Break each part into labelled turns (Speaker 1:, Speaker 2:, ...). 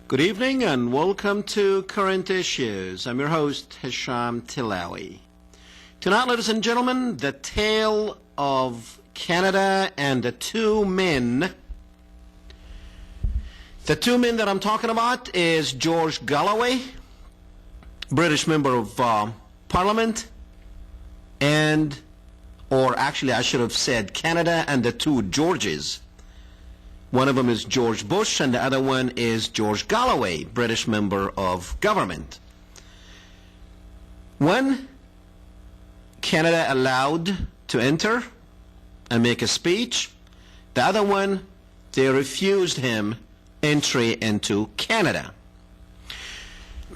Speaker 1: Good evening and welcome to Current Issues. I'm your host, Hesham Tillawi. Tonight, ladies and gentlemen, the tale of Canada and the two men. The two men that I'm talking about is George Galloway, British Member of Parliament, or actually I should have said Canada and the two Georges. One of them is George Bush and the other one is George Galloway, British Member of Government. When Canada allowed to enter and make a speech, the other one, they refused him entry into Canada.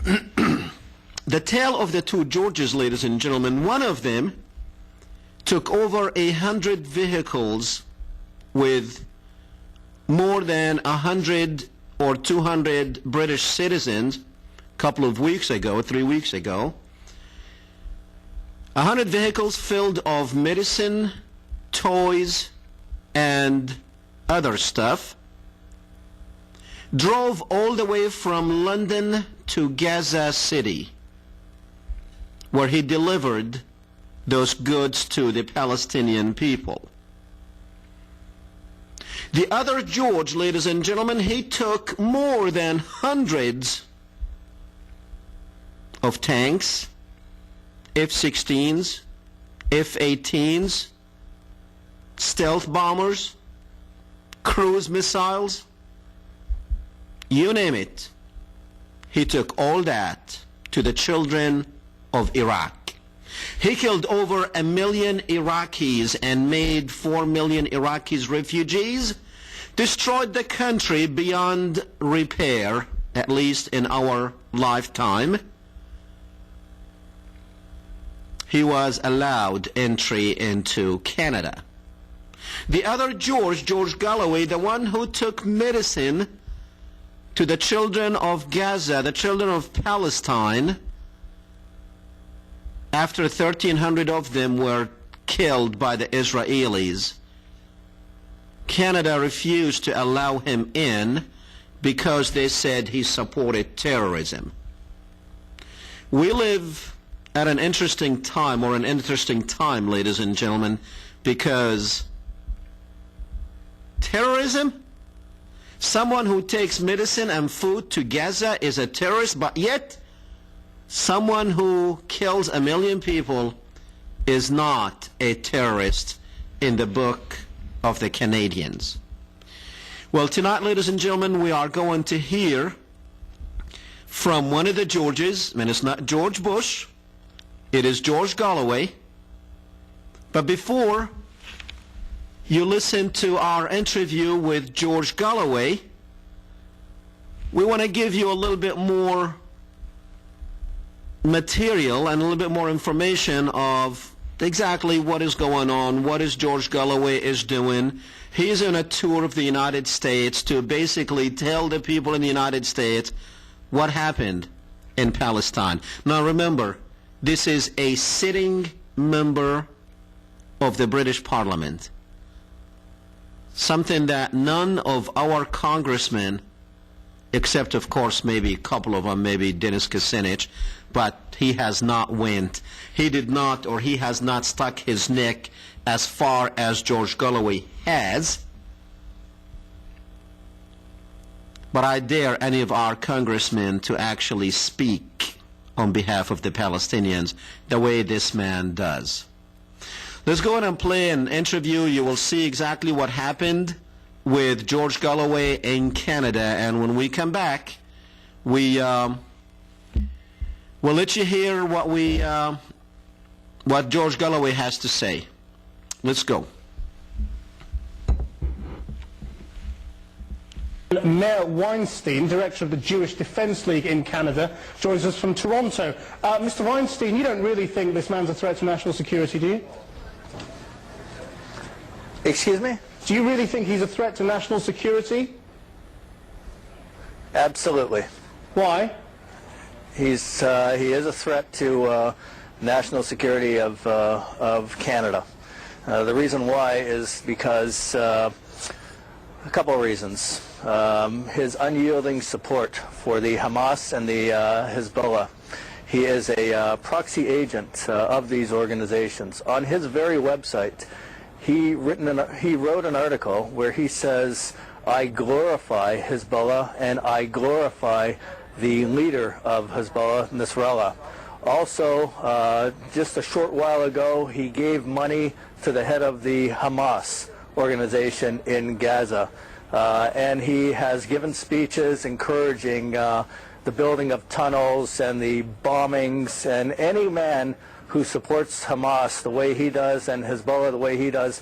Speaker 1: The tale of the two Georges, ladies and gentlemen, one of them took over 100 vehicles with more than 100 or 200 British citizens a couple of weeks ago, 3 weeks ago. 100 vehicles filled of medicine, toys, and other stuff. Drove all the way from London to Gaza City, where he delivered those goods to the Palestinian people. The other George, ladies and gentlemen, he took more than hundreds of tanks, F-16s, F-18s, stealth bombers, cruise missiles, you name it. He took all that to the children of Iraq. He killed over 1 million Iraqis and made 4 million Iraqis refugees, destroyed the country beyond repair, at least in our lifetime. He was allowed entry into Canada. The other George, George Galloway, the one who took medicine to the children of Gaza, the children of Palestine, after 1,300 of them were killed by the Israelis. Canada refused to allow him in because they said he supported terrorism. We live at an interesting time, ladies and gentlemen, because terrorism, someone who takes medicine and food to Gaza is a terrorist, but yet someone who kills 1 million people is not a terrorist in the book of the Canadians. Well, tonight, ladies and gentlemen, we are going to hear from one of the Georges, and it's not George Bush, it is George Galloway. But before you listen to our interview with George Galloway, we want to give you a little bit more material and a little bit more information of exactly what is going on, what is George Galloway is doing. He's on a tour of the United States to basically tell the people in the United States what happened in Palestine. Now remember, this is a sitting member of the British Parliament, something that none of our congressmen, except of course maybe a couple of them, maybe Dennis Kucinich, but he has not went. He did not, or he has not stuck his neck as far as George Galloway has. But I dare any of our congressmen to actually speak on behalf of the Palestinians the way this man does. Let's go ahead and play an interview. You will see exactly what happened with George Galloway in Canada, and when we come back, we'll let you hear what George Galloway has to say. Let's go.
Speaker 2: Mayor Weinstein, director of the Jewish Defence League in Canada, joins us from Toronto. Mr. Weinstein, you don't really think this man's a threat to national security, do you?
Speaker 3: Excuse me?
Speaker 2: Do you really think he's a threat to national security?
Speaker 3: Absolutely.
Speaker 2: Why?
Speaker 3: He is a threat to national security of Canada. The reason why is because a couple of reasons. his unyielding support for the Hamas and the Hezbollah. He is a proxy agent of these organizations. On his very website, he wrote an article where he says, "I glorify Hezbollah and I glorify the leader of Hezbollah, Nasrallah." Also, just a short while ago, he gave money to the head of the Hamas organization in Gaza. And he has given speeches encouraging the building of tunnels and the bombings, and any man who supports Hamas the way he does and Hezbollah the way he does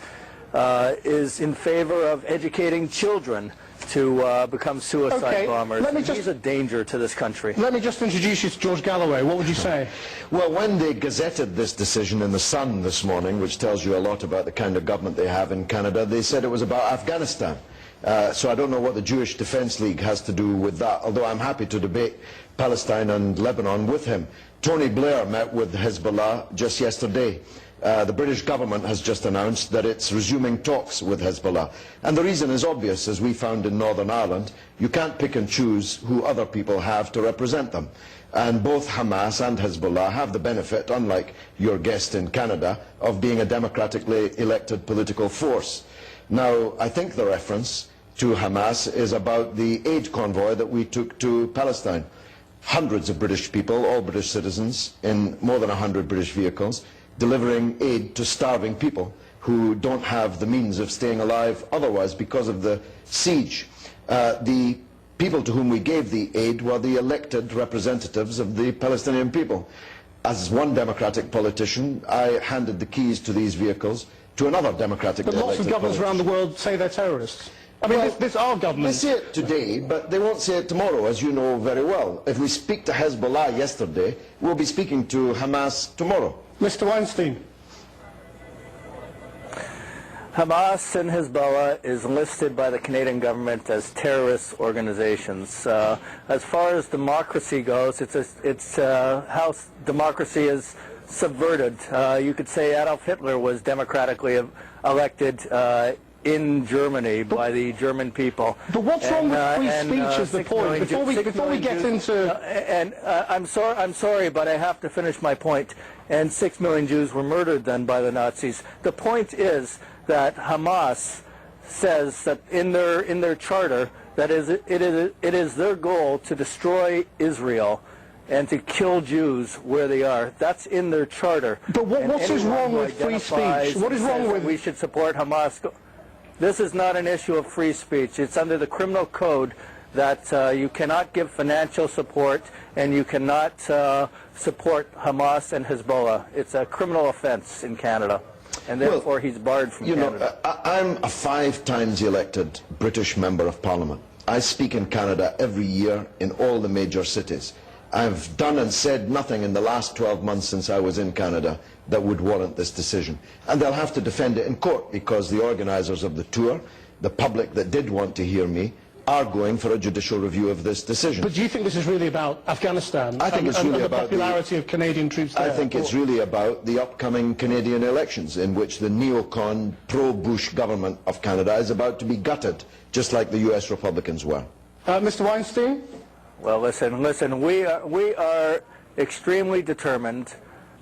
Speaker 3: is in favor of educating children to become suicide bombers. He's a danger to this country.
Speaker 2: Let me just introduce you to George Galloway. What would you say?
Speaker 4: Well, when they gazetted this decision in the Sun this morning, which tells you a lot about the kind of government they have in Canada, they said it was about Afghanistan. So I don't know what the Jewish Defence League has to do with that, although I'm happy to debate Palestine and Lebanon with him. Tony Blair met with Hezbollah just yesterday. The British government has just announced that it's resuming talks with Hezbollah. And the reason is obvious, as we found in Northern Ireland. You can't pick and choose who other people have to represent them. And both Hamas and Hezbollah have the benefit, unlike your guest in Canada, of being a democratically elected political force. Now, I think the reference to Hamas is about the aid convoy that we took to Palestine. Hundreds of British people, all British citizens, in more than 100 British vehicles, delivering aid to starving people who don't have the means of staying alive otherwise because of the siege. The people to whom we gave the aid were the elected representatives of the Palestinian people. As one democratic politician, I handed the keys to these vehicles to another democratically elected
Speaker 2: But lots of governments around the world say they're terrorists. I mean, this our government.
Speaker 4: They say it today, but they won't say it tomorrow, as you know very well. If we speak to Hezbollah yesterday, we'll be speaking to Hamas tomorrow.
Speaker 2: Mr. Weinstein.
Speaker 3: Hamas and Hezbollah is listed by the Canadian government as terrorist organizations. As far as democracy goes, it's how democracy is subverted. You could say Adolf Hitler was democratically elected in Germany by the German people.
Speaker 2: But what's wrong with free speech is the point. Before we get into...
Speaker 3: I'm sorry, but I have to finish my point. And 6 million Jews were murdered then by the Nazis. The point is that Hamas says that in their charter that it is their goal to destroy Israel and to kill Jews where they are. That's in their charter.
Speaker 2: But what is wrong with free speech? What is wrong with...
Speaker 3: We should support Hamas. This is not an issue of free speech. It's under the criminal code that you cannot give financial support and you cannot support Hamas and Hezbollah. It's a criminal offense in Canada, and therefore he's barred from Canada.
Speaker 4: I'm a 5 times elected British Member of Parliament. I speak in Canada every year in all the major cities. I've done and said nothing in the last 12 months since I was in Canada that would warrant this decision. And they'll have to defend it in court because the organisers of the tour, the public that did want to hear me, are going for a judicial review of this decision.
Speaker 2: But do you think this is really about Afghanistan?
Speaker 4: I think it's really about
Speaker 2: the popularity of Canadian troops there?
Speaker 4: I think it's really about the upcoming Canadian elections in which the neocon pro-Bush government of Canada is about to be gutted, just like the US Republicans were.
Speaker 2: Mr. Weinstein?
Speaker 3: Well, listen, we are extremely determined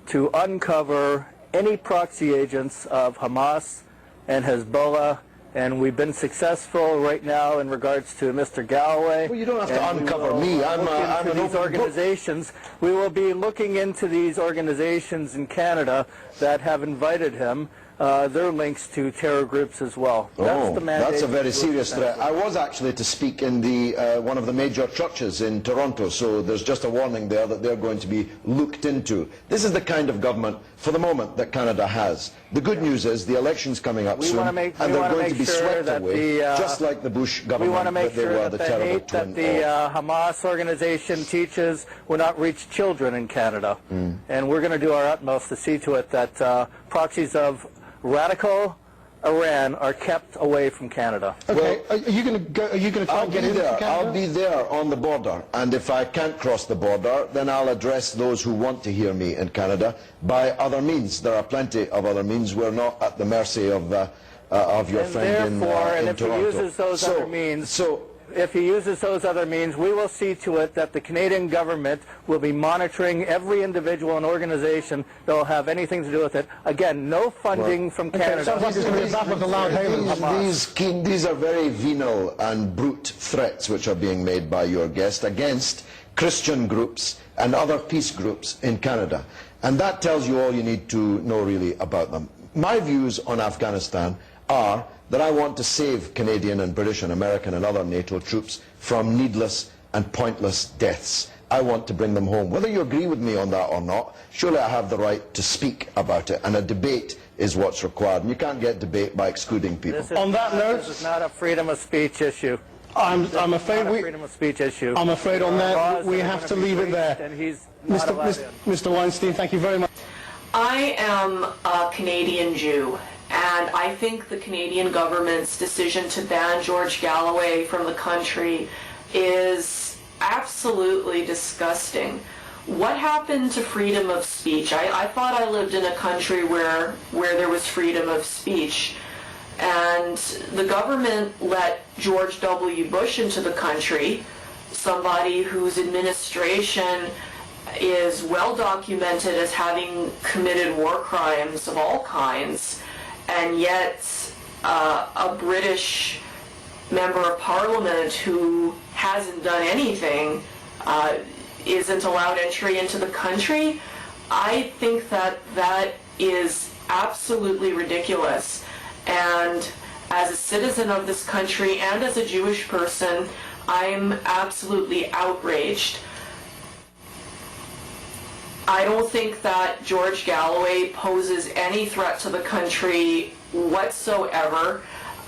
Speaker 3: to uncover any proxy agents of Hamas and Hezbollah, and we've been successful right now in regards to Mr. Galloway.
Speaker 4: Well, you don't have to uncover me. I'm an
Speaker 3: organizations. We will be looking into these organizations in Canada that have invited him. Their links to terror groups as well.
Speaker 4: That's a very serious threat. I was actually to speak in the one of the major churches in Toronto, so there's just a warning there that they're going to be looked into. This is the kind of government, for the moment, that Canada has. The good news is the election's coming up soon, and they're going to be swept away, just like the Bush government.
Speaker 3: We want to make sure that the hate that the Hamas organization teaches will not reach children in Canada. And we're going to do our utmost to see to it that proxies of radical Iran are kept away from Canada.
Speaker 2: Okay, well, are you going to try and get into Canada?
Speaker 4: I'll be there on the border, and if I can't cross the border, then I'll address those who want to hear me in Canada by other means. There are plenty of other means. We're not at the mercy of your friend in Toronto.
Speaker 3: And if he uses those other means, if he uses those other means, we will see to it that the Canadian government will be monitoring every individual and organization that will have anything to do with it. Again, no funding from Canada.
Speaker 2: Sounds like it's going to be a battle of the loud Haman.
Speaker 4: These are very venal and brute threats which are being made by your guest against Christian groups and other peace groups in Canada. And that tells you all you need to know really about them. My views on Afghanistan are that I want to save Canadian and British and American and other NATO troops from needless and pointless deaths. I want to bring them home. Whether you agree with me on that or not, surely I have the right to speak about it, and a debate is what's required. And you can't get debate by excluding people.
Speaker 2: On that note,
Speaker 3: this is not a freedom of speech issue.
Speaker 2: I'm afraid we...
Speaker 3: freedom of speech issue.
Speaker 2: I'm afraid on that we have to leave it there.
Speaker 3: And he's not allowed in.
Speaker 2: Mr. Weinstein, thank you very much.
Speaker 5: I am a Canadian Jew, and I think the Canadian government's decision to ban George Galloway from the country is absolutely disgusting. What happened to freedom of speech? I thought I lived in a country where there was freedom of speech, and the government let George W. Bush into the country, somebody whose administration is well documented as having committed war crimes of all kinds, and yet a British member of parliament who hasn't done anything isn't allowed entry into the country. I think that is absolutely ridiculous. And as a citizen of this country and as a Jewish person, I'm absolutely outraged. I don't think that George Galloway poses any threat to the country whatsoever.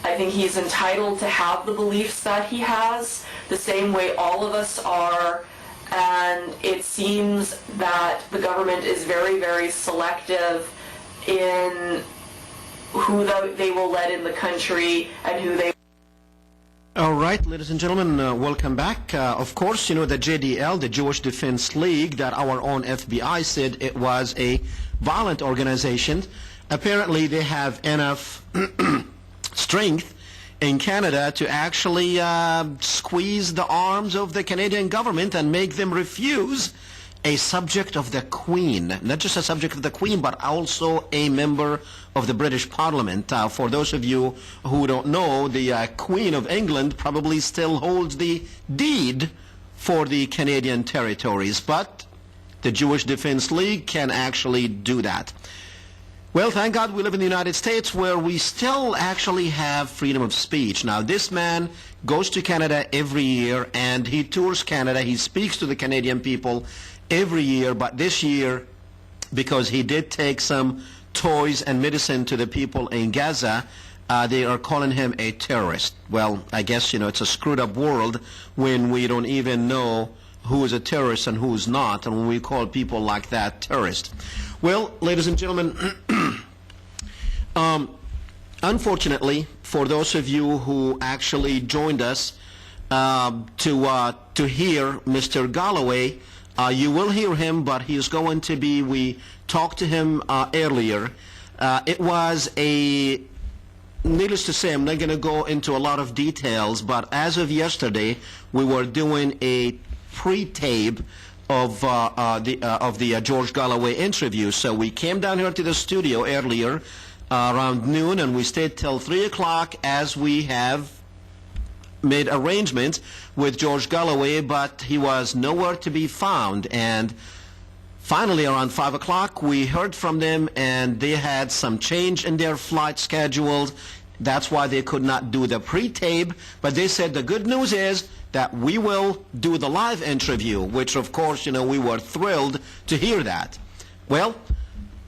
Speaker 5: I think he's entitled to have the beliefs that he has, the same way all of us are, and it seems that the government is very, very selective in who they will let in the country and who they...
Speaker 1: All right, ladies and gentlemen, welcome back. Of course, you know, the JDL, the Jewish Defense League, that our own FBI said it was a violent organization. Apparently, they have enough strength in Canada to actually squeeze the arms of the Canadian government and make them refuse a subject of the Queen. Not just a subject of the Queen, but also a member of the British Parliament. For those of you who don't know, the Queen of England probably still holds the deed for the Canadian territories, but the Jewish Defense League can actually do that. Well, thank God we live in the United States where we still actually have freedom of speech. Now, this man goes to Canada every year and he tours Canada. He speaks to the Canadian people every year, but this year, because he did take some toys and medicine to the people in Gaza, they are calling him a terrorist. Well, I guess, you know, it's a screwed up world when we don't even know who is a terrorist and who is not, and when we call people like that terrorists. Well, ladies and gentlemen, unfortunately, for those of you who actually joined us to hear Mr. Galloway, you will hear him, but he's going to be, we talked to him earlier. It was a, needless to say, I'm not going to go into a lot of details, but as of yesterday, we were doing a pre-tape of the George Galloway interview. So we came down here to the studio earlier around noon, and we stayed till 3 o'clock as we have made arrangements with George Galloway, but he was nowhere to be found. And finally, around 5 o'clock, we heard from them, and they had some change in their flight schedules. That's why they could not do the pre-tape. But they said the good news is that we will do the live interview, which, of course, you know, we were thrilled to hear that. Well,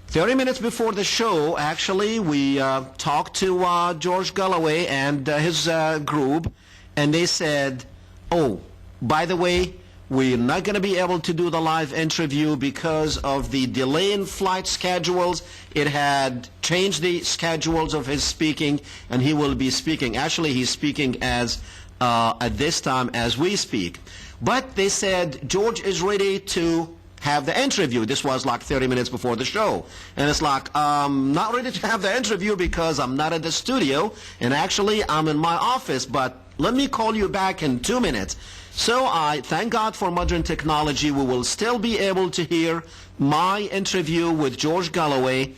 Speaker 1: 30 minutes before the show, actually, we talked to George Galloway and his group, and they said, oh, by the way, we're not going to be able to do the live interview because of the delay in flight schedules. It had changed the schedules of his speaking, and he will be speaking. Actually, he's speaking as at this time as we speak. But they said George is ready to have the interview. This was like 30 minutes before the show. And it's like, not ready to have the interview because I'm not at the studio, and actually I'm in my office. But let me call you back in 2 minutes. So I thank God for modern technology. We will still be able to hear my interview with George Galloway,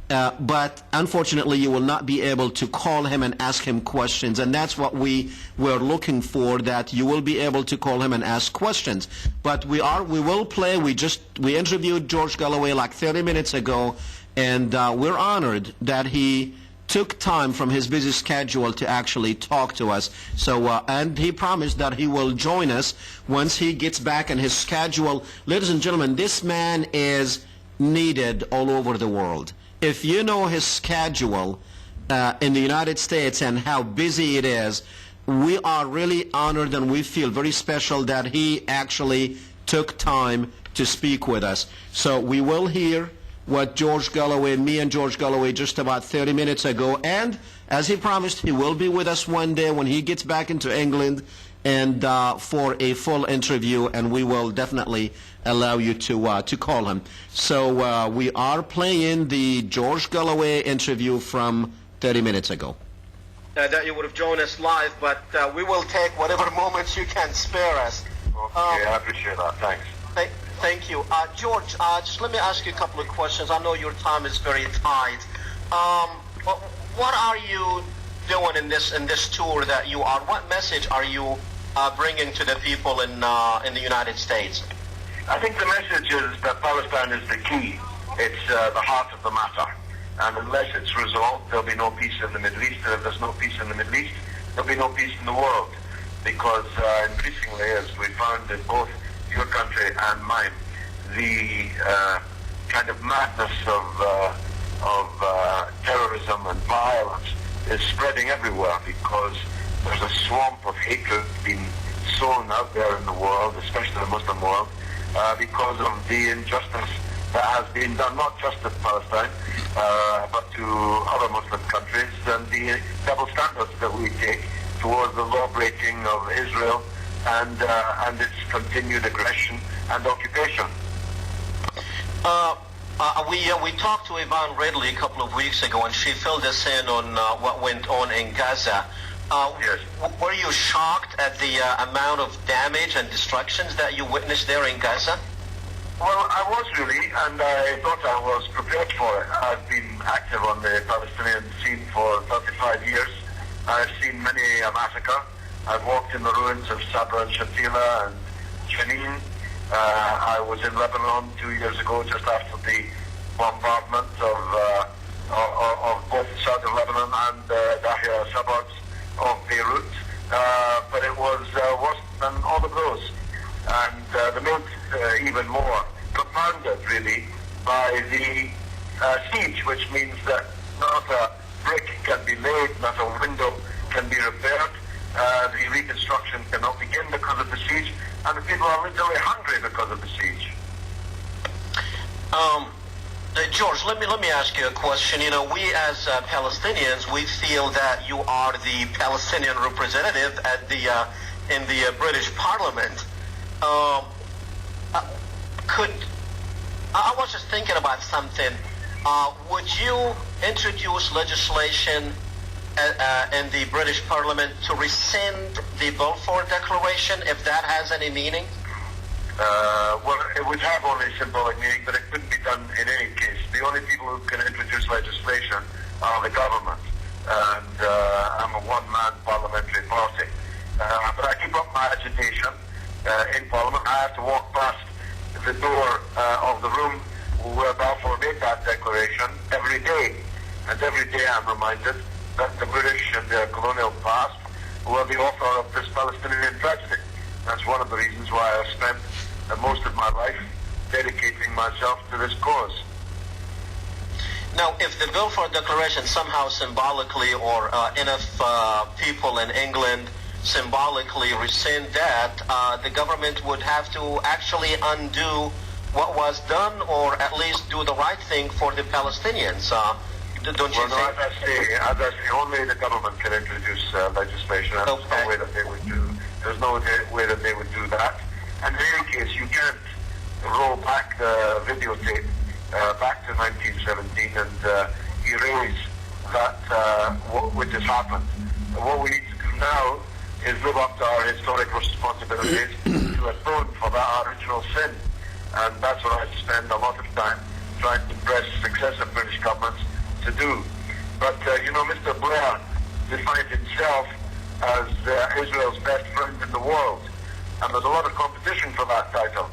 Speaker 1: but unfortunately you will not be able to call him and ask him questions, and that's what we were looking for, that you will be able to call him and ask questions. But we will play. We interviewed George Galloway like 30 minutes ago, and we're honored that he took time from his busy schedule to actually talk to us. So, and he promised that he will join us once he gets back in his schedule. Ladies and gentlemen, this man is needed all over the world. If you know his schedule in the United States and how busy it is, we are really honored and we feel very special that he actually took time to speak with us. So we will hear what me and George Galloway just about 30 minutes ago, and as he promised, he will be with us one day when he gets back into England and for a full interview, and we will definitely allow you to call him. So we are playing the George Galloway interview from 30 minutes ago. That you would have joined us live, but we will take whatever moments you can spare us.
Speaker 6: Okay, I appreciate that. Thanks.
Speaker 1: Thank you. George, just let me ask you a couple of questions. I know your time is very tight. What are you doing in this tour that you are? What message are you bringing to the people in the United States?
Speaker 6: I think the message is that Palestine is the key. It's the heart of the matter. And unless it's resolved, there'll be no peace in the Middle East. And if there's no peace in the Middle East, there'll be no peace in the world. Because increasingly, as we found in both your country and mine, the kind of madness of terrorism and violence is spreading everywhere, because there's a swamp of hatred being sown out there in the world, especially the Muslim world, because of the injustice that has been done not just to Palestine, but to other Muslim countries, and the double standards that we take towards the law-breaking of Israel and its continued aggression and occupation.
Speaker 1: We talked to Yvonne Ridley a couple of weeks ago, and she filled us in on what went on in Gaza.
Speaker 6: Yes.
Speaker 1: Were you shocked at the amount of damage and destructions that you witnessed there in Gaza?
Speaker 6: Well, I was really, and I thought I was prepared for it. I've been active on the Palestinian scene for 35 years. I've seen many a massacre. I've walked in the ruins of Sabra and Shatila and Jenin. I was in Lebanon 2 years ago, just after the bombardment of both southern Lebanon and Dahia suburbs of Beirut. But it was worse than all of those. And the made even more compounded, really, by the siege, which means that not a brick can be laid, not a window can be repaired. The reconstruction cannot begin because of the siege, and the people are literally hungry because of the siege.
Speaker 1: George, let me ask you a question. You know, we as Palestinians, we feel that you are the Palestinian representative at in the British Parliament. I was just thinking about something. Would you introduce legislation in the British Parliament to rescind the Balfour Declaration, if that has any meaning?
Speaker 6: Well, it would have only symbolic meaning, but it couldn't be done in any case. The only people who can introduce legislation are the government, and I'm a one-man parliamentary party. But I keep up my agitation in Parliament. I have to walk past the door of the room where Balfour made that declaration every day, and every day I'm reminded that the British and their colonial past were the author of this Palestinian tragedy. That's one of the reasons why I've spent most of my life dedicating myself to this cause.
Speaker 1: Now, if the Balfour Declaration somehow symbolically, or enough people in England symbolically rescind that, the government would have to actually undo what was done, or at least do the right thing for the Palestinians. Don't you think?
Speaker 6: As I say, only the government can introduce legislation, and there's no way that they would do. There's no way that they would do that. And in any case, you can't roll back the videotape back to 1917 and erase that which has happened. What we need to do now is live up to our historic responsibilities to atone for that original sin. And that's what I spend a lot of time trying to press successive British governments to do. But, Mr. Blair defined himself as Israel's best friend in the world. And there's a lot of competition for that title.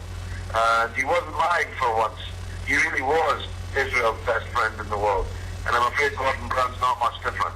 Speaker 6: And he wasn't lying for once. He really was Israel's best friend in the world. And I'm afraid Gordon Brown's not much different.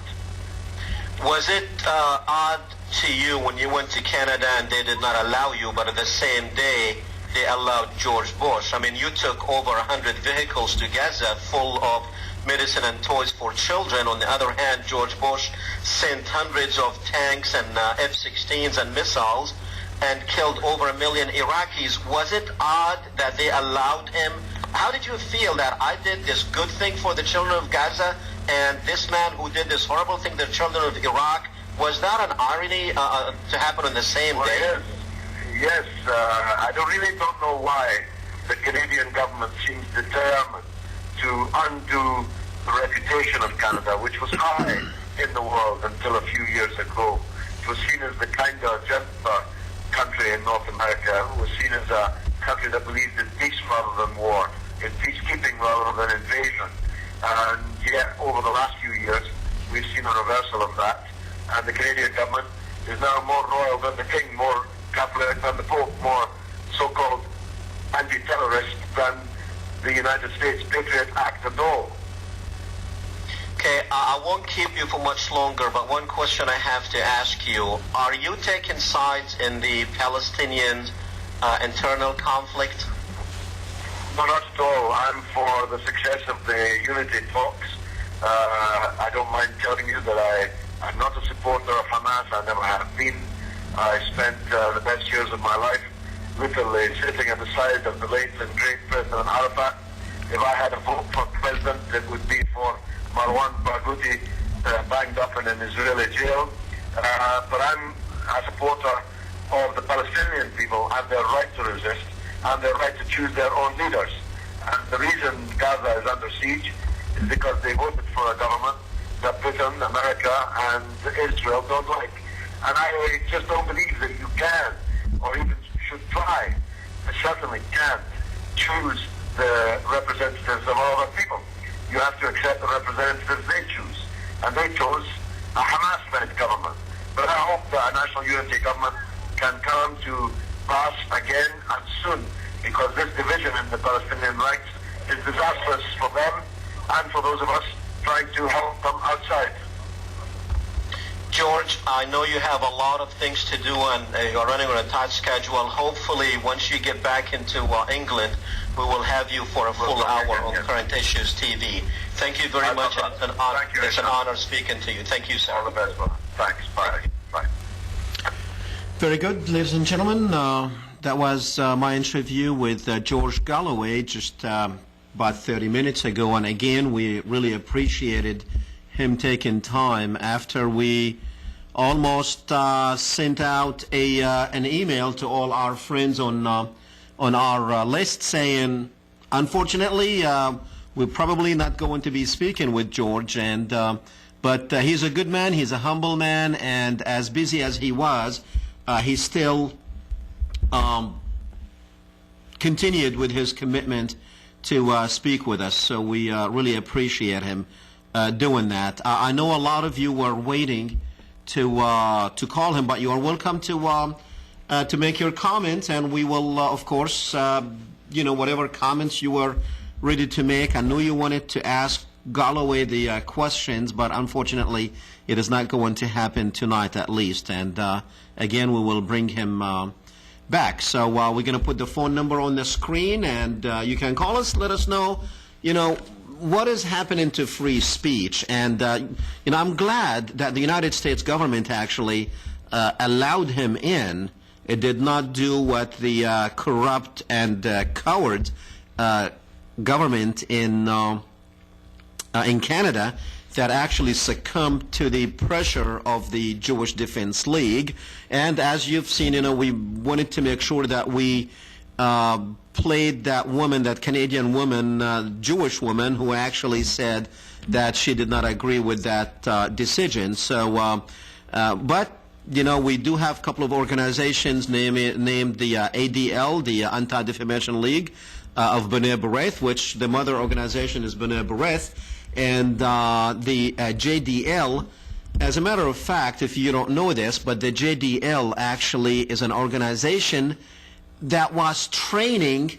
Speaker 1: Was it odd to you when you went to Canada and they did not allow you, but at the same day they allowed George Bush? I mean, you took over 100 vehicles to Gaza full of medicine and toys for children. On the other hand, George Bush sent hundreds of tanks and F-16s and missiles and killed over 1 million Iraqis. Was it odd that they allowed him? How did you feel that I did this good thing for the children of Gaza and this man who did this horrible thing to the children of Iraq? Was that an irony to happen on the same day?
Speaker 6: Yes. I don't know why the Canadian government seems determined to undo the reputation of Canada, which was high in the world until a few years ago. It was seen as the kinder, gentler country in North America. It was seen as a country that believed in peace rather than war, in peacekeeping rather than invasion. And yet, over the last few years, we've seen a reversal of that. And the Canadian government is now more royal than the king, more Catholic than the Pope, more so-called anti-terrorist than the United States Patriot Act and all.
Speaker 1: Okay, I won't keep you for much longer, but one question I have to ask you. Are you taking sides in the Palestinian internal conflict?
Speaker 6: No, not at all. I'm for the success of the unity talks. I don't mind telling you that I'm not a supporter of Hamas. I never have been. I spent the best years of my life literally sitting at the side of the late and great President Arafat. If I had a vote for president, it would be for Marwan Barghouti banged up in an Israeli jail. But I'm a supporter of the Palestinian people and their right to resist and their right to choose their own leaders. And the reason Gaza is under siege is because they voted for a government that Britain, America, and Israel don't like. And I just don't believe that you can, or even should try, certainly can't, choose the representatives of all other people. You have to accept the representatives they choose. And they chose a Hamas-led government. But I hope that a national unity government can come to pass again and soon, because this division in the Palestinian rights is disastrous for them and for those of us trying to help them outside.
Speaker 1: George, I know you have a lot of things to do and you're running on a tight schedule. Hopefully, once you get back into England, we will have you for a full hour on Current Issues TV. Thank you very much. It's an honor speaking to you. Thank you, sir.
Speaker 6: All the best, brother. Thanks. Bye. Bye.
Speaker 1: Very good, ladies and gentlemen. That was my interview with George Galloway just about 30 minutes ago. And again, we really appreciated him taking time after we almost sent out an email to all our friends on our list saying, unfortunately, we're probably not going to be speaking with George, and but he's a good man, he's a humble man, and as busy as he was, he still continued with his commitment to speak with us. So we really appreciate him doing that. I know a lot of you were waiting to call him, but you are welcome to make your comments, and we will, of course, whatever comments you were ready to make. I know you wanted to ask Galloway the questions, but unfortunately, it is not going to happen tonight, at least. And again, we will bring him back. So we're going to put the phone number on the screen, and you can call us. Let us know, what is happening to free speech. And I'm glad that the United States government actually allowed him in. It did not do what the corrupt and coward government in Canada that actually succumbed to the pressure of the Jewish Defense League. And as you've seen, we wanted to make sure that we played that woman, that Canadian woman, Jewish woman, who actually said that she did not agree with that decision. So, but you know, we do have a couple of organizations named the ADL, the Anti-Defamation League of B'nai B'rith, which the mother organization is B'nai B'rith, and the JDL. As a matter of fact, if you don't know this, but the JDL actually is an organization that was training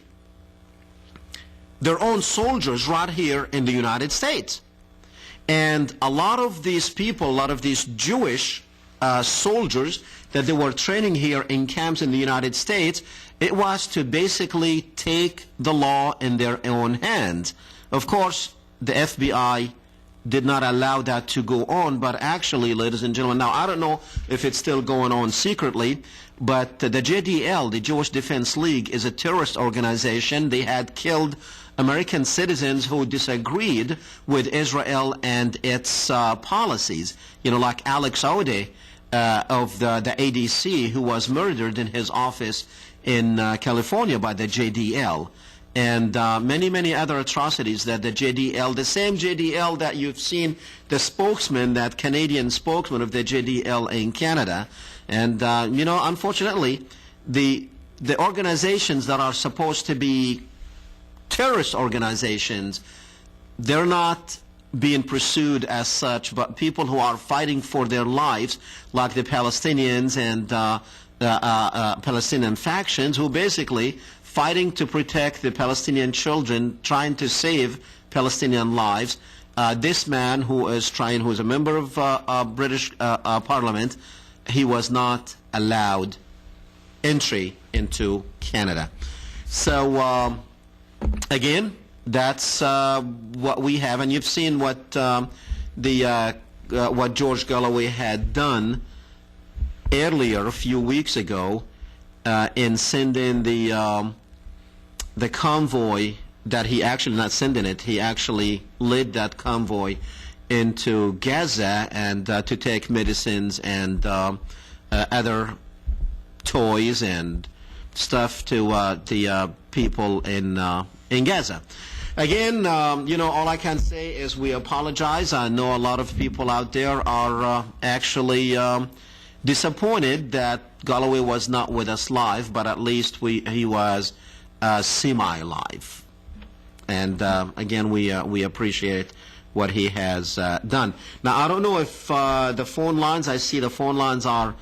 Speaker 1: their own soldiers right here in the United States. And a lot of these people, a lot of these Jewish soldiers that they were training here in camps in the United States, it was to basically take the law in their own hands. Of course, the FBI did not allow that to go on, but actually, ladies and gentlemen, now I don't know if it's still going on secretly, but the JDL, the Jewish Defense League, is a terrorist organization. They had killed American citizens who disagreed with Israel and its policies. You know, like Alex Ode of the ADC, who was murdered in his office in California by the JDL. And many other atrocities that the JDL, the same JDL that you've seen the spokesman, that Canadian spokesman of the JDL in Canada. And, you know, unfortunately, the organizations that are supposed to be terrorist organizations, they're not being pursued as such, but people who are fighting for their lives, like the Palestinians and Palestinian factions, who basically fighting to protect the Palestinian children, trying to save Palestinian lives. This man who is a member of British Parliament, he was not allowed entry into Canada. So again, that's what we have, and you've seen what what George Galloway had done earlier, a few weeks ago, in sending the convoy that he actually, not sending it, he actually led that convoy into Gaza and to take medicines and other toys and stuff to the people in Gaza. Again, you know, all I can say is we apologize. I know a lot of people out there are actually disappointed that Galloway was not with us live, but at least he was semi-live. And again, we appreciate what he has done. Now, I don't know if the phone lines, I see the phone lines are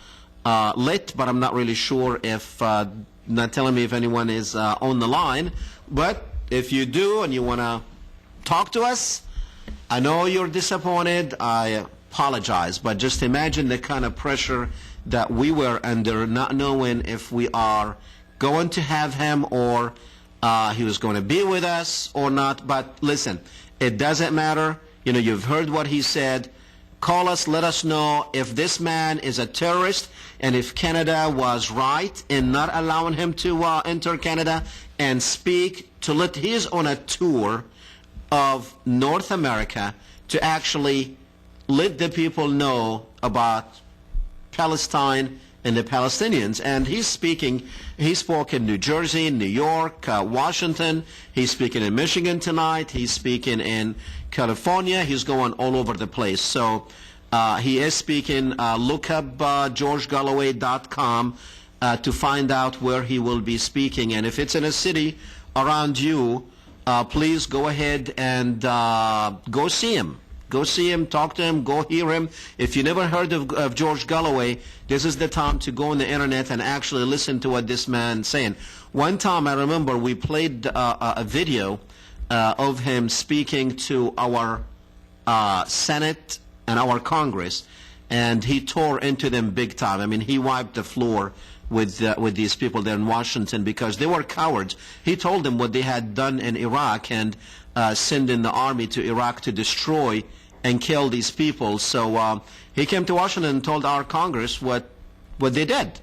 Speaker 1: lit, but I'm not really sure if, not telling me if anyone is on the line. But if you do and you want to talk to us, I know you're disappointed. I apologize, but just imagine the kind of pressure that we were under, not knowing if we are going to have him or he was going to be with us or not. But listen, it doesn't matter. You know, you've heard what he said. Call us, let us know if this man is a terrorist and if Canada was right in not allowing him to enter Canada and speak, to let he's on a tour of North America to actually let the people know about Palestine and the Palestinians. And he spoke in New Jersey, New York, Washington. He's speaking in Michigan tonight. He's speaking in California. He's going all over the place. So he is speaking. Look up georgegalloway.com to find out where he will be speaking. And if it's in a city around you, please go ahead and go see him. Go see him, talk to him, go hear him. If you never heard of George Galloway, this is the time to go on the internet and actually listen to what this man's saying. One time I remember we played a video of him speaking to our Senate and our Congress, and he tore into them big time. I mean, he wiped the floor with these people there in Washington because they were cowards. He told them what they had done in Iraq and sending the army to Iraq to destroy and kill these people. So he came to Washington and told our Congress what they did.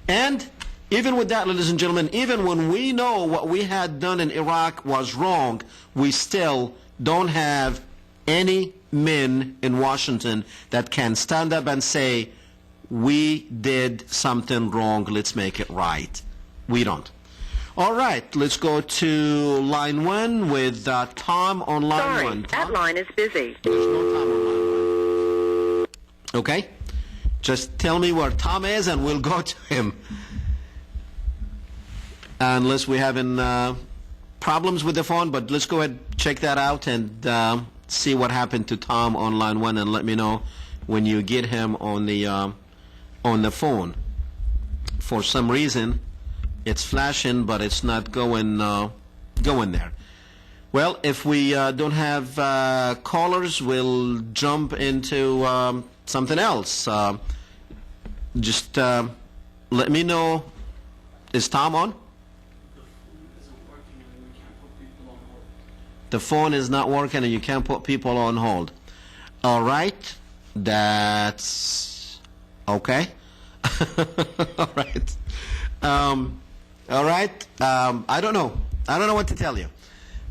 Speaker 1: And even with that, ladies and gentlemen, even when we know what we had done in Iraq was wrong, we still don't have any men in Washington that can stand up and say, we did something wrong, let's make it right. We don't. All right, let's go to line one with Tom on line one. Tom?
Speaker 7: That line is busy.
Speaker 1: There's no Tom on line one. Okay. Just tell me where Tom is and we'll go to him. Unless we're having problems with the phone, but let's go ahead, check that out, and see what happened to Tom on line 1, and let me know when you get him on the phone. For some reason, it's flashing, but it's not going there. Well, if we don't have callers, we'll jump into something else. Just let me know. Is Tom on? The phone is not working and you can't put people on hold. All right, that's okay. All right. All right. I don't know what to tell you.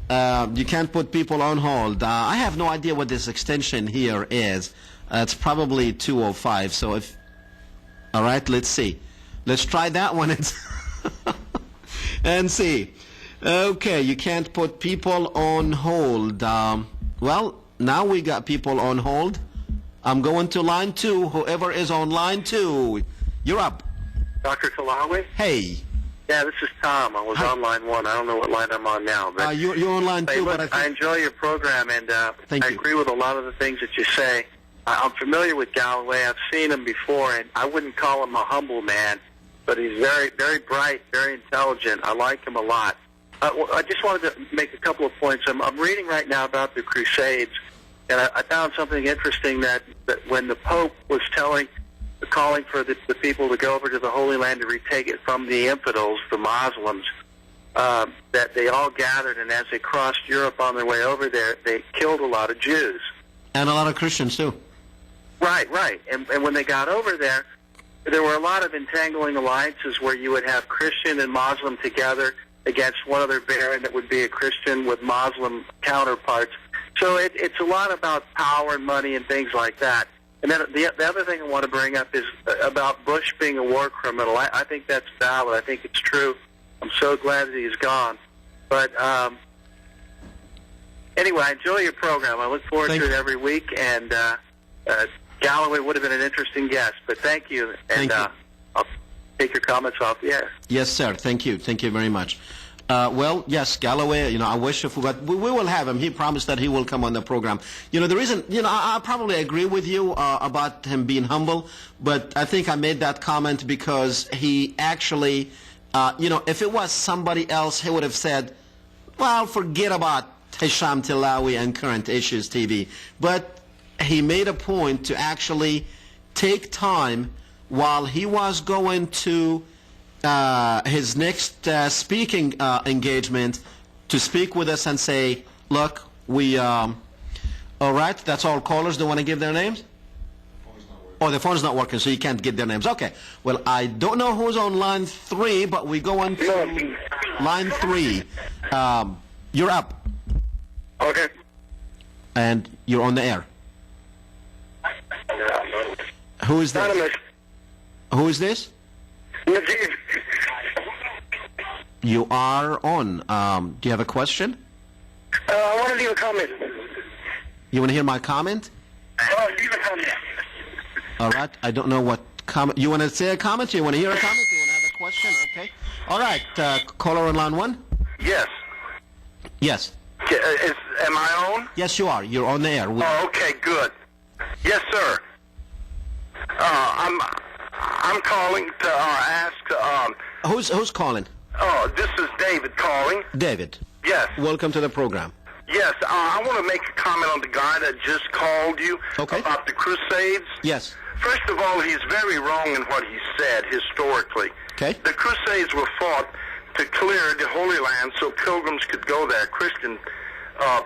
Speaker 1: You can't put people on hold. I have no idea what this extension here is. It's probably 205. So if, all right, let's see. Let's try that one and see. Okay, you can't put people on hold. Well, now we got people on hold. I'm going to line 2. Whoever is on line 2, you're up.
Speaker 7: Dr. Tillawi?
Speaker 1: Hey.
Speaker 7: Yeah, this is Tom. I was on line 1. I don't know what line I'm on now. But
Speaker 1: you're on line 2,
Speaker 7: look,
Speaker 1: but
Speaker 7: I enjoy your program, and I agree with a lot of the things that you say. I'm familiar with Galloway. I've seen him before, and I wouldn't call him a humble man, but he's very, very bright, very intelligent. I like him a lot. I just wanted to make a couple of points. I'm reading right now about the Crusades, and I found something interesting that when the Pope was calling for the people to go over to the Holy Land to retake it from the infidels, the Muslims, that they all gathered, and as they crossed Europe on their way over there, they killed a lot of Jews.
Speaker 1: And a lot of Christians, too.
Speaker 7: Right. And when they got over there were a lot of entangling alliances where you would have Christian and Muslim together against one other baron that would be a Christian with Muslim counterparts. So it's a lot about power and money and things like that. And then the other thing I want to bring up is about Bush being a war criminal. I think that's valid. I think it's true. I'm so glad that he's gone. But anyway, I enjoy your program. I look forward to it every week. And Galloway would have been an interesting guest. But thank you. And I'll take your comments off the air.
Speaker 1: Yes, sir. Thank you. Thank you very much. Well, yes, Galloway, I wish if we will have him. He promised that he will come on the program. The reason, I probably agree with you about him being humble, but I think I made that comment because he actually, if it was somebody else, he would have said, well, forget about Hesham, Tillawi, and Current Issues TV. But he made a point to actually take time while he was going to his next speaking engagement to speak with us and say, look, we, all right, that's all callers. Don't want to give their names? Oh, the phone's not working, so you can't get their names. Okay. Well, I don't know who's on line 3, but we go on to line 3. You're up.
Speaker 7: Okay.
Speaker 1: And you're on the air. Who is this?
Speaker 7: Anonymous.
Speaker 1: Who is this?
Speaker 7: Najib.
Speaker 1: You are on. Do you have a question?
Speaker 7: I want to leave a comment.
Speaker 1: You want to hear my comment?
Speaker 7: Leave a comment.
Speaker 1: All right. I don't know what comment. You want to say a comment? You want to hear a comment? You want to have a question? Okay. All right. Caller on line 1?
Speaker 6: Yes.
Speaker 1: Yes.
Speaker 6: Am I on?
Speaker 1: Yes, you are. You're on the air.
Speaker 6: Oh, okay, good. Yes, sir. I'm calling to ask.
Speaker 1: Who's calling?
Speaker 6: Oh, this is David calling.
Speaker 1: David.
Speaker 6: Yes.
Speaker 1: Welcome to the program.
Speaker 6: Yes. I want to make a comment on the guy that just called you about the Crusades.
Speaker 1: Yes.
Speaker 6: First of all, he's very wrong in what he said historically.
Speaker 1: Okay.
Speaker 6: The Crusades were fought to clear the Holy Land so pilgrims could go there. Christian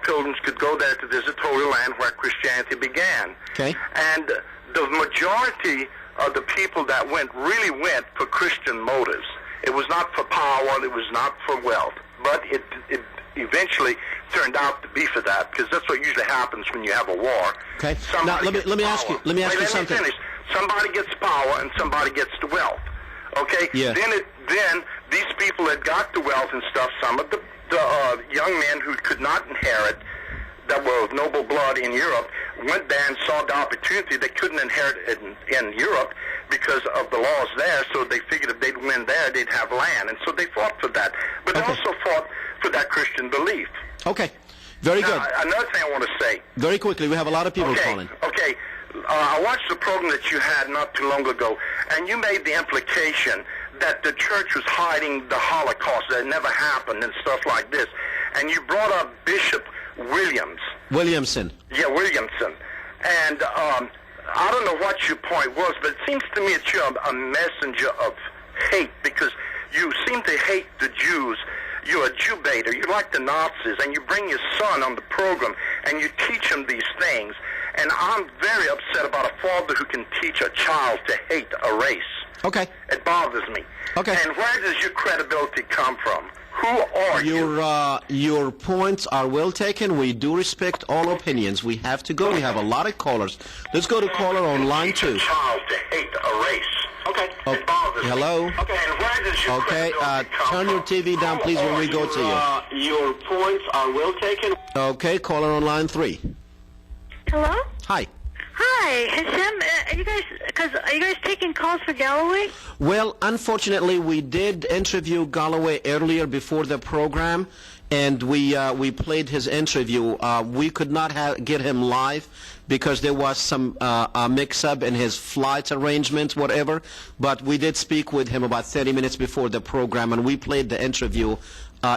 Speaker 6: pilgrims could go there to visit Holy Land where Christianity began.
Speaker 1: Okay.
Speaker 6: And the majority of the people that really went for Christian motives. It was not for power, it was not for wealth, but it eventually turned out to be for that, because that's what usually happens when you have a war.
Speaker 1: Okay. Now let me ask you something.
Speaker 6: Finish. Somebody gets power and somebody gets the wealth. Okay.
Speaker 1: Yeah.
Speaker 6: Then these people that got the wealth and stuff, some of the young men who could not inherit, that were of noble blood in Europe,
Speaker 7: went there and saw the opportunity. They couldn't inherit it in Europe because of the laws there, so they figured if they'd win there, they'd have land. And so they fought for that. But they also fought for that Christian belief.
Speaker 1: Okay. Very good.
Speaker 7: Another thing I want to say.
Speaker 1: Very quickly, we have a lot of people calling.
Speaker 7: Okay. I watched the program that you had not too long ago, and you made the implication that the church was hiding the Holocaust, that it never happened and stuff like this. And you brought up Bishop
Speaker 1: Williamson.
Speaker 7: Yeah, Williamson. And I don't know what your point was, but it seems to me that you're a messenger of hate, because you seem to hate the Jews. You're a Jew baiter. You like the Nazis, and you bring your son on the program, and you teach him these things. And I'm very upset about a father who can teach a child to hate a race.
Speaker 1: Okay.
Speaker 7: It bothers me.
Speaker 1: Okay.
Speaker 7: And where does your credibility come from? Who are you?
Speaker 1: Your points are well taken. We do respect all opinions. We have to go. We have a lot of callers. Let's go to caller on line 2.
Speaker 7: Teach a child to hate a race. Okay. It bothers me.
Speaker 1: Hello.
Speaker 7: Okay. And where does your credibility come
Speaker 1: turn your TV down, please, when we go to you.
Speaker 7: Your points are well taken.
Speaker 1: Okay, caller on line 3.
Speaker 8: Hello?
Speaker 1: Hi.
Speaker 8: Hi, Hesham. Are you guys taking calls for Galloway?
Speaker 1: Well, unfortunately, we did interview Galloway earlier before the program, and we played his interview. We could not get him live because there was some mix-up in his flight arrangements, whatever. But we did speak with him about 30 minutes before the program, and we played the interview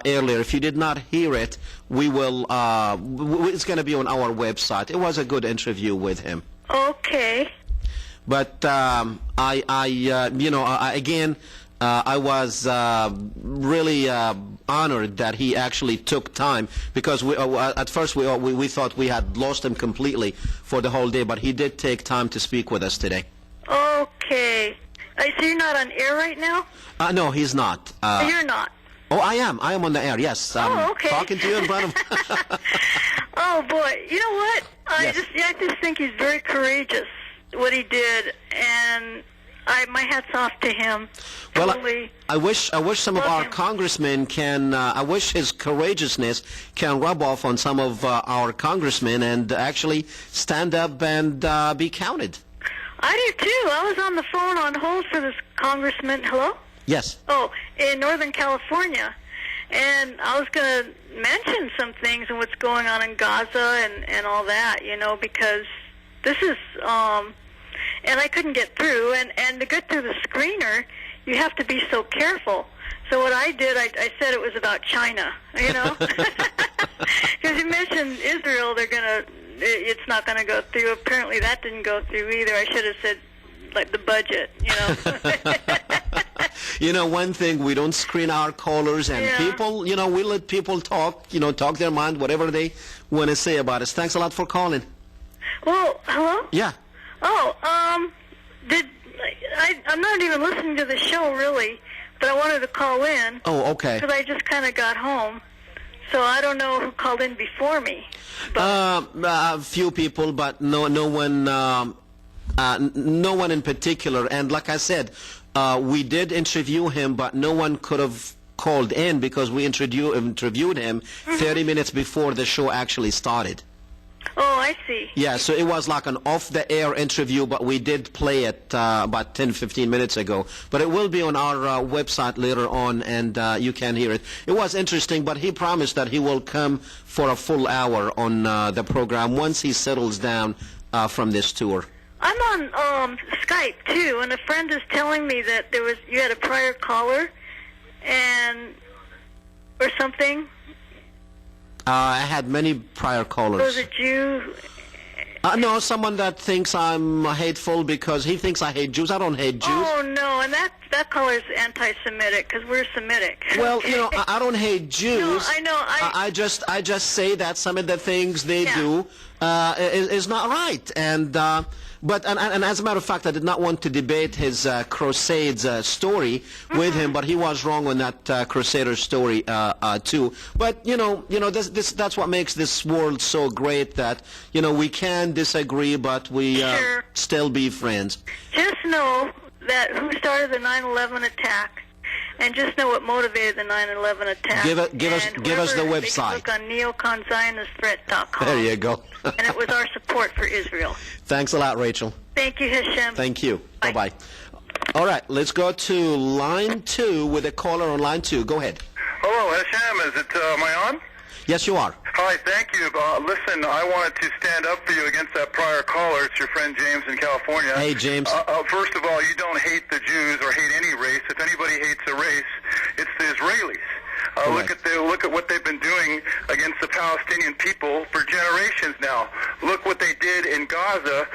Speaker 1: earlier. If you did not hear it, we will. It's going to be on our website. It was a good interview with him.
Speaker 8: Okay.
Speaker 1: But I was really honored that he actually took time, because at first we thought we had lost him completely for the whole day, but he did take time to speak with us today.
Speaker 8: Okay. So you're not on air right now?
Speaker 1: No, he's not.
Speaker 8: You're not?
Speaker 1: Oh, I am. I am on the air, yes. I'm
Speaker 8: okay.
Speaker 1: talking to you in front of...
Speaker 8: Oh, boy. You know what? I just think he's very courageous, what he did, and my hat's off to him.
Speaker 1: Well,
Speaker 8: totally.
Speaker 1: I wish some of our congressmen can, I wish his courageousness can rub off on some of our congressmen and actually stand up and be counted.
Speaker 8: I do, too. I was on the phone on hold for this congressman. Hello?
Speaker 1: Yes.
Speaker 8: Oh, in Northern California. And I was going to mention some things and what's going on in Gaza and all that, because this is, and I couldn't get through. And to get through the screener, you have to be so careful. So what I did, I said it was about China, Because you mentioned Israel, it's not going to go through. Apparently that didn't go through either. I should have said, like, the budget,
Speaker 1: One thing, we don't screen our callers, and people, we let people talk, talk their mind, whatever they want to say about us. Thanks a lot for calling.
Speaker 8: Well, hello?
Speaker 1: Yeah.
Speaker 8: Oh, I'm not even listening to the show, really, but I wanted to call in.
Speaker 1: Oh, okay.
Speaker 8: Because I just kind of got home, so I don't know who called in before me.
Speaker 1: A few people, but no one in particular. And like I said, we did interview him, but no one could have called in because we interviewed him 30 minutes before the show actually started.
Speaker 8: Oh, I see.
Speaker 1: Yeah, so it was like an off-the-air interview, but we did play it about 10-15 minutes ago. But it will be on our website later on, and you can hear it. It was interesting, but he promised that he will come for a full hour on the program once he settles down from this tour.
Speaker 8: I'm on Skype, too, and a friend is telling me that you had a prior caller or something.
Speaker 1: I had many prior callers.
Speaker 8: Was it you?
Speaker 1: No, someone that thinks I'm hateful because he thinks I hate Jews. I don't hate Jews.
Speaker 8: Oh, no, and that caller's anti-Semitic because we're Semitic.
Speaker 1: Well, I don't hate Jews.
Speaker 8: No, I know.
Speaker 1: I just say that some of the things they do is not right. And as a matter of fact, I did not want to debate his Crusades story with him, but he was wrong on that Crusader story too. But that's what makes this world so great, that we can disagree, but we still be friends.
Speaker 8: Just know that who started the 9/11 attack and just know what motivated the 9/11 attack.
Speaker 1: Give us the
Speaker 8: They can
Speaker 1: website.
Speaker 8: look on 9/11 attack.
Speaker 1: Give us the
Speaker 8: They
Speaker 1: website.
Speaker 8: can look on neoconzionistthreat.com.
Speaker 1: There you go.
Speaker 8: And it was our support for Israel.
Speaker 1: Thanks a lot, Rachel.
Speaker 8: Thank you, Hesham.
Speaker 1: Thank you.
Speaker 8: Bye.
Speaker 1: Bye-bye. All right, let's go to line 2 with a caller on line 2. Go ahead.
Speaker 9: Hello, Hesham. Am I on?
Speaker 1: Yes, you are.
Speaker 9: Hi, thank you. Listen, I wanted to stand up for you against that prior caller. It's your friend James in California.
Speaker 1: Hey, James.
Speaker 9: First of all, you don't hate the Jews or hate any race. If anybody hates a race, it's the Israelis. Look at what they've been doing against the Palestinian people for generations now. Look what they did in Gaza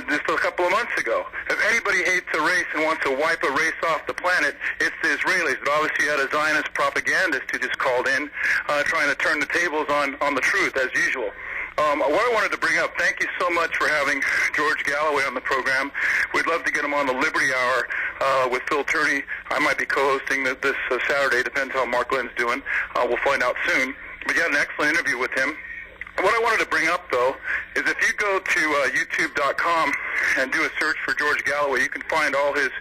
Speaker 9: just a couple of months ago. If anybody hates a race and wants to wipe a race off the planet, it's the Israelis. But obviously you had a Zionist propagandist who just called in trying to turn the tables on the truth, as usual. What I wanted to bring up, thank you so much for having George Galloway on the program. We'd love to get him on the Liberty Hour with Phil Turney. I might be co-hosting this Saturday, depends how Mark Lynn's doing. We'll find out soon. But you had an excellent interview with him. What I wanted to bring up, though, is if you go to YouTube.com and do a search for George Galloway, you can find all his,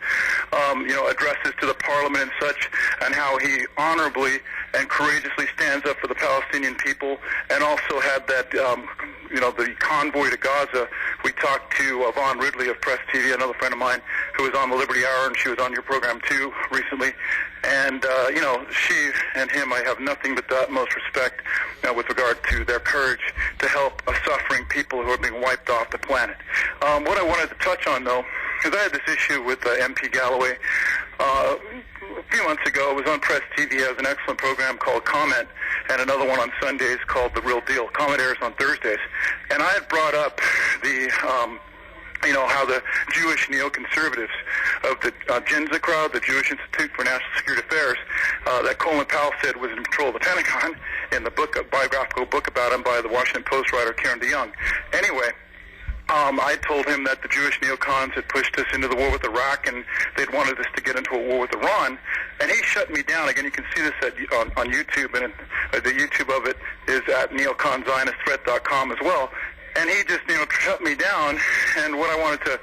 Speaker 9: addresses to the Parliament and such, and how he honorably and courageously stands up for the Palestinian people, and also had that, the convoy to Gaza. We talked to Yvonne Ridley of Press TV, another friend of mine, who was on the Liberty Hour, and she was on your program, too, recently. And, she and him, I have nothing but the utmost respect with regard to their courage to help suffering people who are being wiped off the planet. What I wanted to touch on, though, because I had this issue with MP Galloway. A few months ago, it was on Press TV. He has an excellent program called Comment, and another one on Sundays called The Real Deal. Comment airs on Thursdays. And I had brought up the... how the Jewish neoconservatives of the Ginza crowd, the Jewish Institute for National Security Affairs, that Colin Powell said was in control of the Pentagon, in the book, a biographical book about him by the Washington Post writer Karen DeYoung. Anyway, I told him that the Jewish neocons had pushed us into the war with Iraq, and they'd wanted us to get into a war with Iran, and he shut me down. Again, you can see this on YouTube, and the YouTube of it is at neoconzionistthreat.com as well. And he just, shut me down. And what I wanted to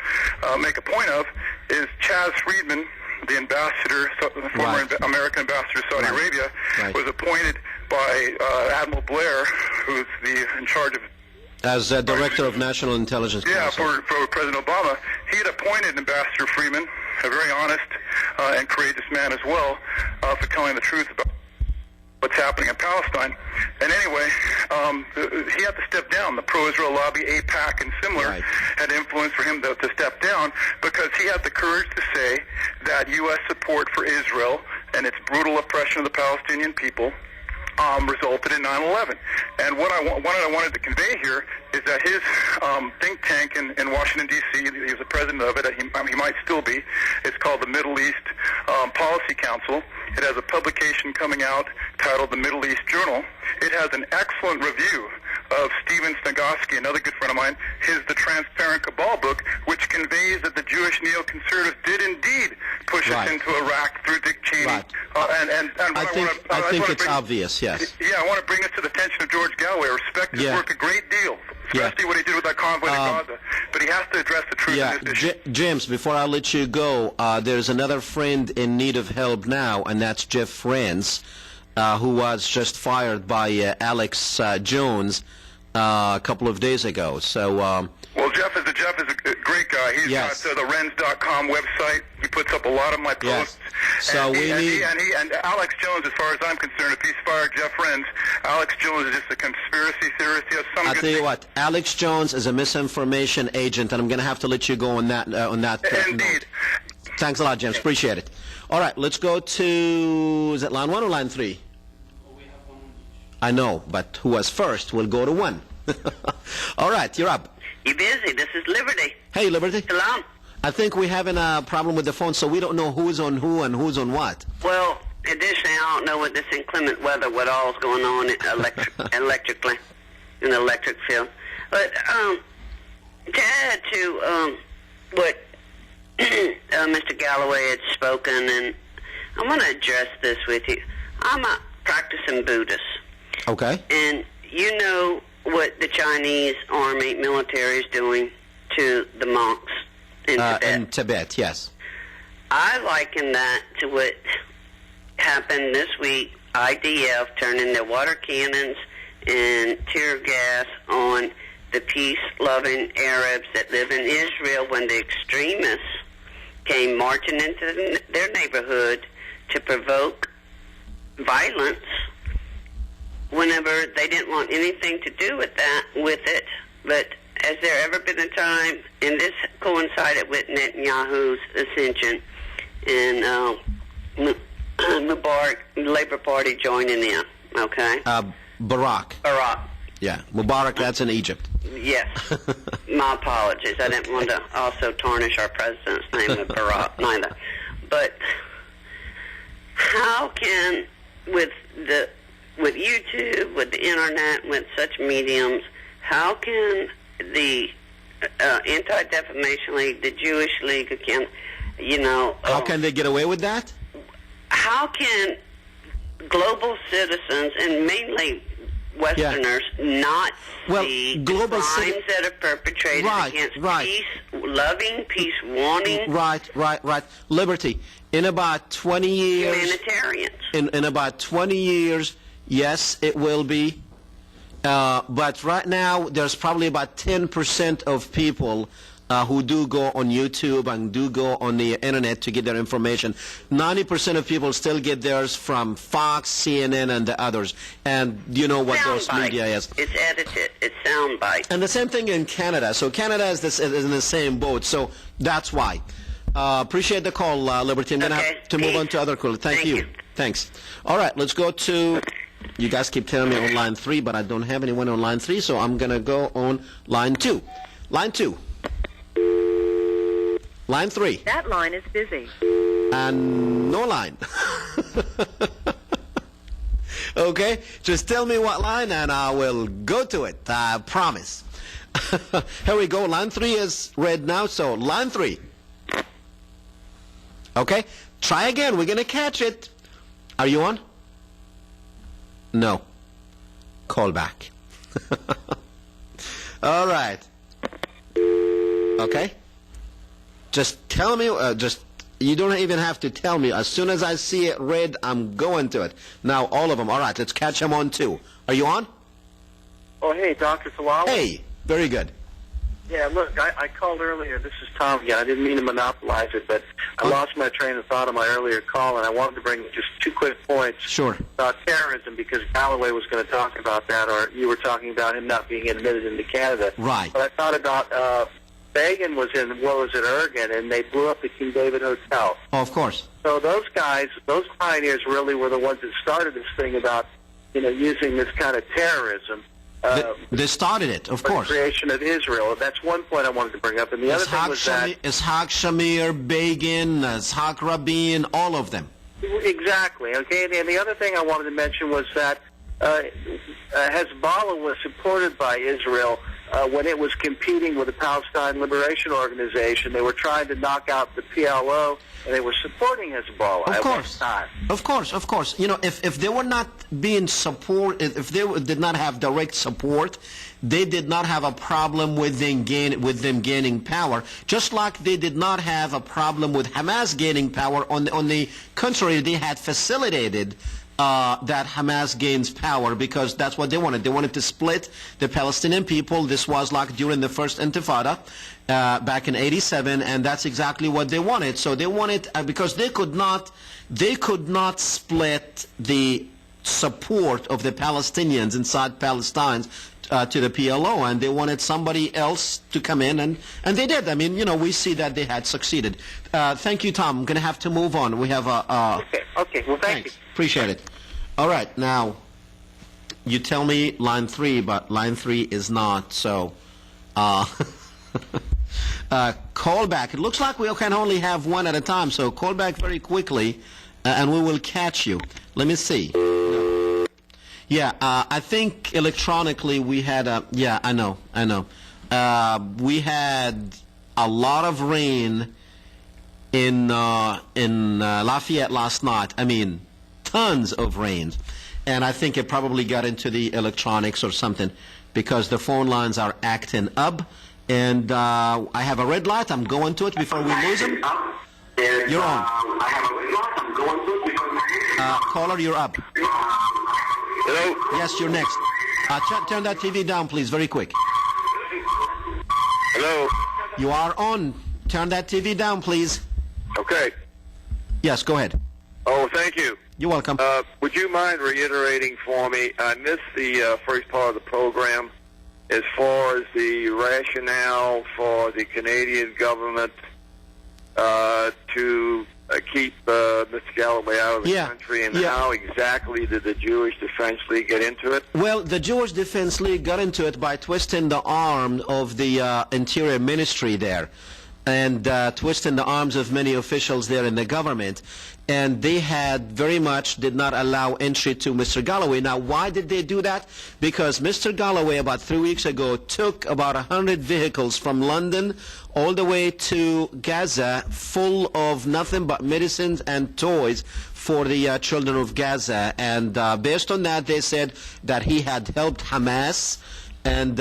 Speaker 9: make a point of is Chaz Friedman, the ambassador, the former American ambassador to Saudi Arabia, was appointed by Admiral Blair, who's in charge of...
Speaker 1: As Director of National Intelligence Council.
Speaker 9: Yeah, for President Obama. He had appointed Ambassador Friedman, a very honest and courageous man as well, for telling the truth about what's happening in Palestine. And anyway, he had to step down. The pro-Israel lobby, AIPAC, and similar had influence for him to step down, because he had the courage to say that U.S. support for Israel and its brutal oppression of the Palestinian people resulted in 9/11. And what I wanted to convey here is that his think tank in Washington, D.C., he was the president of it, he might still be, it's called the Middle East Policy Council. It has a publication coming out titled the Middle East Journal. It has an excellent review of Stephen Snagosky, another good friend of mine, The Transparent Cabal book, which conveys that the Jewish neoconservatives did indeed push us into Iraq through Dick Cheney.
Speaker 1: I think it's obvious, yes.
Speaker 9: Yeah, I want to bring this to the attention of George Galloway. I respect his work a great deal, especially what he did with that convoy to Gaza. But he has to address the truth in this issue.
Speaker 1: James, before I let you go, there's another friend in need of help now, and that's Jeff Franz, who was just fired by Alex Jones a couple of days ago. So,
Speaker 9: well, Jeff is a great guy. He's got the Renz.com website. He puts up a lot of my posts.
Speaker 1: So
Speaker 9: and Alex Jones, as far as I'm concerned, if he's fired Jeff Renz, Alex Jones is just a conspiracy theorist. He has some
Speaker 1: I'll tell you what, Alex Jones is a misinformation agent, and I'm going to have to let you go on that.
Speaker 9: Indeed.
Speaker 1: Note. Thanks a lot, James. Appreciate it. All right, let's go to, is it line 1 or line 3? I know, but who was first? We'll go to 1. All right, you're up.
Speaker 10: You busy? This is Liberty.
Speaker 1: Hey, Liberty.
Speaker 10: Hello.
Speaker 1: I think we're having a problem with the phone, so we don't know who's on who and who's on what.
Speaker 10: Well, additionally, I don't know with this inclement weather what all's going on electrically in the electric field. But to add to what Mr. Galloway had spoken, and I want to address this with you. I'm a practicing Buddhist.
Speaker 1: Okay.
Speaker 10: And you know what the Chinese army military is doing to the monks in Tibet.
Speaker 1: In Tibet, yes.
Speaker 10: I liken that to what happened this week. IDF turning their water cannons and tear gas on the peace-loving Arabs that live in Israel when the extremists came marching into their neighborhood to provoke violence whenever they didn't want anything to do with it. But has there ever been a time, and this coincided with Netanyahu's ascension and Mubarak, Labour Party joining in, okay?
Speaker 1: Barack. Yeah, Mubarak, that's in Egypt.
Speaker 10: Yes. My apologies. I didn't want to also tarnish our president's name with Barack, neither. But how can, with YouTube, with the internet, with such mediums, how can the Anti-Defamation League, the Jewish League,
Speaker 1: how can they get away with that?
Speaker 10: How can global citizens, and mainly Westerners, not see the crimes that are perpetrated against peace-loving, peace-wanting...
Speaker 1: Right. Liberty. In about 20 years...
Speaker 10: Humanitarians.
Speaker 1: In about 20 years, yes, it will be. But right now, there's probably about 10% of people who do go on YouTube and do go on the internet to get their information. 90% of people still get theirs from Fox, CNN, and the others. And you know what those media is.
Speaker 10: It's edited. It's soundbite.
Speaker 1: And the same thing in Canada. So Canada is in the same boat. So that's why. Appreciate the call, Liberty. I'm going to have to move on to other calls. Thank you. Thanks. All right, let's go to... You guys keep telling me on line 3, but I don't have anyone on line 3, so I'm going to go on line 2. Line 2. Line 3.
Speaker 11: That line is busy.
Speaker 1: And no line. Okay, just tell me what line and I will go to it. I promise. Here we go. Line 3 is red now, so line 3. Okay, try again. We're going to catch it. Are you on? No. Call back. All right. Okay. Just tell me, you don't even have to tell me. As soon as I see it red, I'm going to it. Now, all of them. All right, let's catch them on 2. Are you on?
Speaker 12: Oh, hey, Dr. Tillawi.
Speaker 1: Hey, very good.
Speaker 12: Yeah, look, I called earlier. This is Tom again. I didn't mean to monopolize it, but I lost my train of thought on my earlier call, and I wanted to bring just 2 quick points about terrorism, because Galloway was going to talk about that, or you were talking about him not being admitted into Canada.
Speaker 1: Right.
Speaker 12: But I thought about Reagan was in, Oregon, and they blew up the King David Hotel.
Speaker 1: Oh, of course.
Speaker 12: So those guys, those pioneers really were the ones that started this thing about, using this kind of terrorism.
Speaker 1: They started it, of course.
Speaker 12: The creation of Israel. That's one point I wanted to bring up. And the other thing was that...
Speaker 1: Ishaq Shamir, Begin, Ishaq Rabin, all of them.
Speaker 12: Exactly. Okay. And the other thing I wanted to mention was that Hezbollah was supported by Israel when it was competing with the Palestine Liberation Organization. They were trying to knock out the PLO, and they were supporting Hezbollah at one time.
Speaker 1: Of course. If they were not being supported, if they did not have direct support, they did not have a problem with them gaining power. Just like they did not have a problem with Hamas gaining power. On the contrary, they had facilitated that Hamas gains power, because that's what they wanted. They wanted to split the Palestinian people. This was like during the first Intifada back in '87, and that's exactly what they wanted. So they wanted, because they could not split the support of the Palestinians inside Palestine to the PLO, and they wanted somebody else to come in, and they did. I mean, we see that they had succeeded. Thank you, Tom. I'm going to have to move on. We have
Speaker 12: Okay. Well, thank you.
Speaker 1: Appreciate it. All right. Now, you tell me line 3, but line 3 is not. So, call back. It looks like we can only have one at a time. So call back very quickly, and we will catch you. Let me see. No. Yeah, I think electronically we had yeah, I know. We had a lot of rain in Lafayette last night. I mean, tons of rain. And I think it probably got into the electronics or something, because the phone lines are acting up. And I have a red light. I'm going to it before we lose them. You're on. Caller, you're up.
Speaker 11: Hello?
Speaker 1: Yes, you're next. Turn that TV down, please, very quick.
Speaker 11: Hello?
Speaker 1: You are on. Turn that TV down, please.
Speaker 11: Okay.
Speaker 1: Yes, go ahead.
Speaker 11: Oh, thank you.
Speaker 1: You're welcome.
Speaker 11: Would you mind reiterating for me, I missed the first part of the program, as far as the rationale for the Canadian government to keep Mr. Galloway out of the country, and how exactly did the Jewish Defense League get into it?
Speaker 1: Well, the Jewish Defense League got into it by twisting the arm of the Interior Ministry there, and twisting the arms of many officials there in the government. And they did not allow entry to Mr. Galloway. Now, why did they do that? Because Mr. Galloway, about 3 weeks ago, took about 100 vehicles from London all the way to Gaza, full of nothing but medicines and toys for the children of Gaza. And based on that, they said that he had helped Hamas, and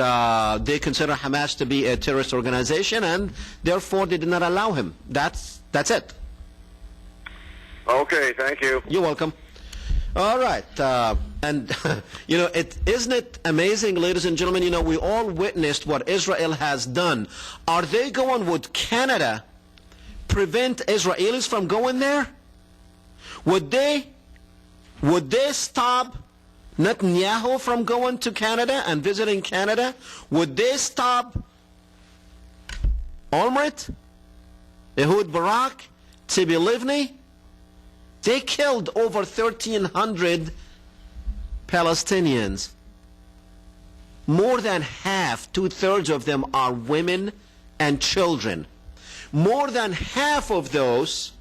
Speaker 1: they consider Hamas to be a terrorist organization, and therefore they did not allow him. That's it.
Speaker 11: Okay, thank you.
Speaker 1: You're welcome. All right. And, isn't it amazing, ladies and gentlemen, we all witnessed what Israel has done. Are they going, would Canada prevent Israelis from going there? Would they stop Netanyahu from going to Canada and visiting Canada? Would they stop Olmert, Ehud Barak, Tzipi Livni? They killed over 1,300 Palestinians. More than half, 2/3 of them are women and children. More than half of those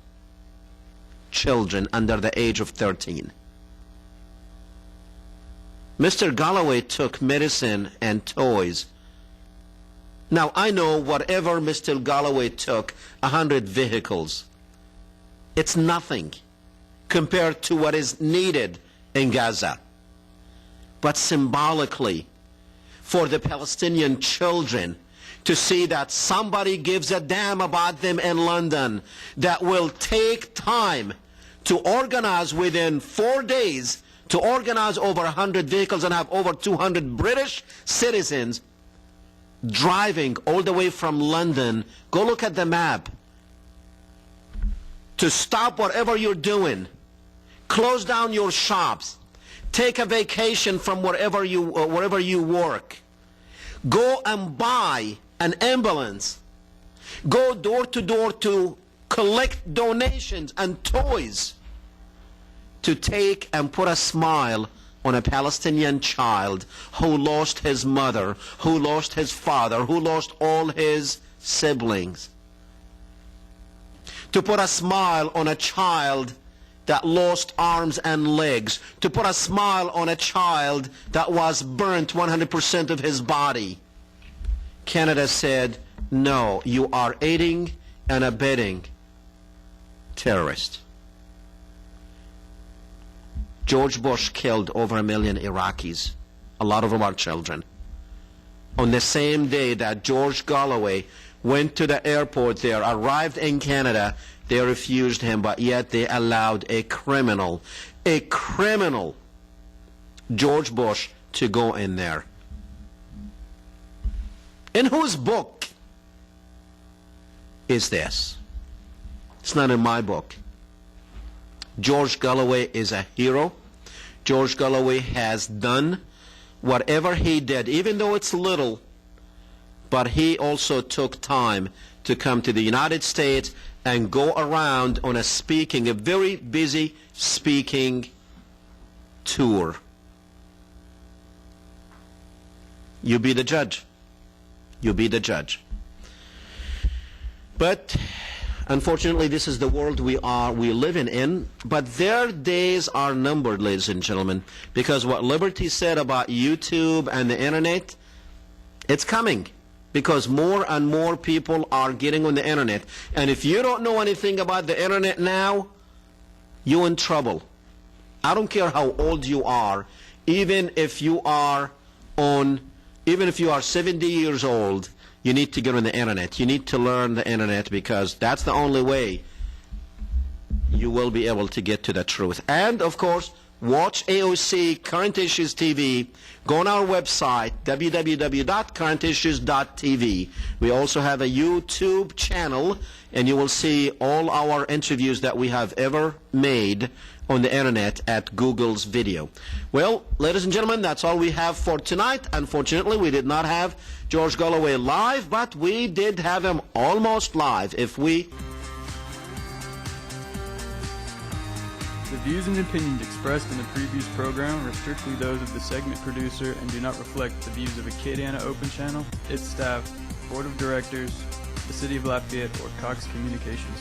Speaker 1: children under the age of 13. Mr. Galloway took medicine and toys. Now, I know whatever Mr. Galloway took, 100 vehicles, it's nothing compared to what is needed in Gaza. But symbolically, for the Palestinian children to see that somebody gives a damn about them in London, that will take time to organize within 4 days, to organize over 100 vehicles and have over 200 British citizens driving all the way from London. Go look at the map. To stop whatever you're doing, close down your shops, take a vacation from wherever you work, go and buy an ambulance, go door to door to collect donations and toys, to take and put a smile on a Palestinian child who lost his mother, who lost his father, who lost all his siblings. To put a smile on a child that lost arms and legs. To put a smile on a child that was burnt 100% of his body. Canada said, no, you are aiding and abetting terrorists. George Bush killed over 1 million Iraqis. A lot of them are children. On the same day that George Galloway went to the airport there, arrived in Canada, they refused him, but yet they allowed a criminal, George Bush, to go in there. In whose book is this? It's not in my book. George Galloway is a hero. George Galloway has done whatever he did, even though it's little, but he also took time to come to the United States and go around on a very busy speaking tour. You be the judge. You be the judge. But unfortunately, this is the world we live in. But their days are numbered, ladies and gentlemen, because what Liberty said about YouTube and the internet, it's coming. Because more and more people are getting on the internet. And if you don't know anything about the internet now, you're in trouble. I don't care how old you are, even if you are 70 years old, you need to get on the internet. You need to learn the internet, because that's the only way you will be able to get to the truth. And, of course, watch AOC Current Issues TV. Go on our website, www.currentissues.tv. We also have a YouTube channel, and you will see all our interviews that we have ever made on the internet at Google's video. Well, ladies and gentlemen, that's all we have for tonight. Unfortunately, we did not have George Galloway live, but we did have him almost live.
Speaker 13: The views and opinions expressed in the previous program are strictly those of the segment producer and do not reflect the views of Acadiana Open Channel, its staff, board of directors, the City of Lafayette, or Cox Communications.